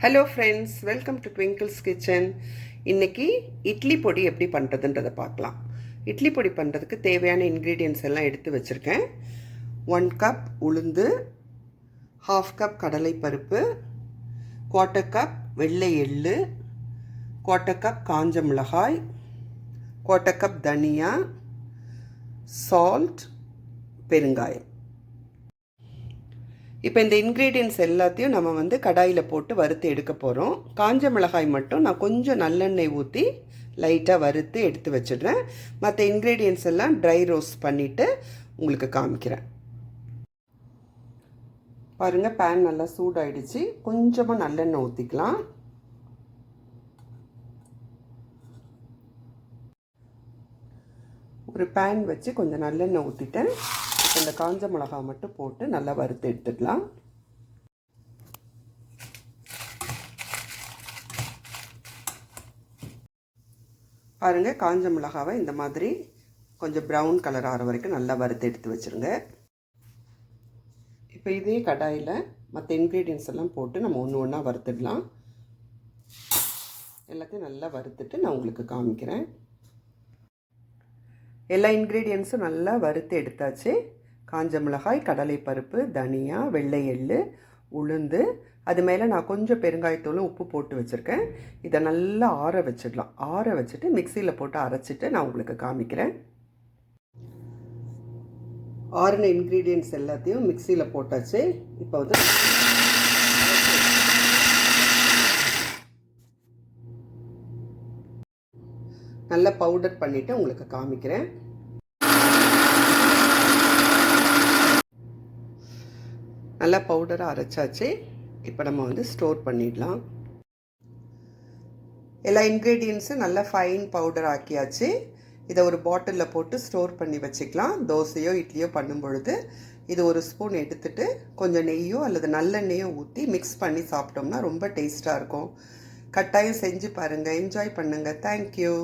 Hello friends, welcome to twinkles kitchen. இன்றைக்கி இட்லி பொடி எப்படி பண்ணுறதுன்றதை பார்க்கலாம். இட்லி பொடி பண்ணுறதுக்கு தேவையான இன்க்ரீடியன்ட்ஸ் எல்லாம் எடுத்து வச்சுருக்கேன். 1 கப் உளுந்து, 1/2 கப் கடலைப்பருப்பு, 1/4 கப் வெள்ளை எள்ளு, 1/4 கப் காஞ்ச மிளகாய், 1/4 கப் தனியா, சால்ட், பெருங்காயம். இப்போ இந்த இன்க்ரீடியன்ட்ஸ் எல்லாத்தையும் நம்ம கடாயில் போட்டு வறுத்து எடுக்க போகிறோம். காஞ்ச மிளகாய் மட்டும் நான் கொஞ்சம் நல்லெண்ணெய் ஊற்றி லைட்டாக வறுத்து எடுத்து வச்சிடுறேன். மற்ற இன்க்ரீடியன்ட்ஸ் எல்லாம் ட்ரை ரோஸ்ட் பண்ணிவிட்டு உங்களுக்கு காமிக்கிறேன். பாருங்கள், பேன் நல்லா சூடாயிடுச்சு. கொஞ்சமாக நல்லெண்ணெய் ஊற்றிக்கலாம். ஒரு பேன் வச்சு கொஞ்சம் நல்லெண்ணெய் ஊற்றிட்டேன். இந்த காஞ்ச மிளகாய் மட்டும் போட்டு நல்லா வறுத்து எடுத்துக்கலாம். பாருங்கள், காஞ்ச மிளகாவை இந்த மாதிரி கொஞ்சம் ப்ரௌன் கலர் ஆகிற வரைக்கும் நல்லா வறுத்து எடுத்து வச்சுருங்க. இப்போ இதே கடாயில் மற்ற இன்க்ரீடியன்ஸ் எல்லாம் போட்டு நம்ம ஒன்று ஒன்றா வறுத்துடலாம். எல்லாத்தையும் நல்லா வறுத்துட்டு நான் உங்களுக்கு காமிக்கிறேன். எல்லா இன்க்ரீடியன்ஸும் நல்லா வறுத்து எடுத்தாச்சு. காஞ்ச மிளகாய், கடலைப்பருப்பு, தனியா, வெள்ளை எள்ளு, உளுந்து, அது மேலே நான் கொஞ்சம் பெருங்காயத்தூளும் உப்பு போட்டு வச்சுருக்கேன். இதை நல்லா ஆற வச்சிடலாம். ஆற வச்சுட்டு மிக்சியில் போட்டு அரைச்சிட்டு நான் உங்களுக்கு காமிக்கிறேன். ஆறின இன்க்ரீடியன்ட்ஸ் எல்லாத்தையும் மிக்சியில் போட்டாச்சு. இப்போ நல்லா பவுடர் பண்ணிவிட்டு உங்களுக்கு காமிக்கிறேன். நல்லா பவுடராக அரைச்சாச்சு. இப்போ நம்ம ஸ்டோர் பண்ணிடலாம். எல்லா இன்க்ரீடியன்ஸும் நல்லா ஃபைன் பவுடர் ஆக்கியாச்சு. இதை ஒரு பாட்டிலில் போட்டு ஸ்டோர் பண்ணி வச்சுக்கலாம். தோசையோ இட்லியோ பண்ணும் பொழுது இது ஒரு ஸ்பூன் எடுத்துகிட்டு கொஞ்சம் நெய்யோ அல்லது நல்லெண்ணெயோ ஊற்றி மிக்ஸ் பண்ணி சாப்பிட்டோம்னா ரொம்ப டேஸ்ட்டாக இருக்கும். கட்டாயம் செஞ்சு பாருங்கள். என்ஜாய் பண்ணுங்கள். தேங்க்யூ.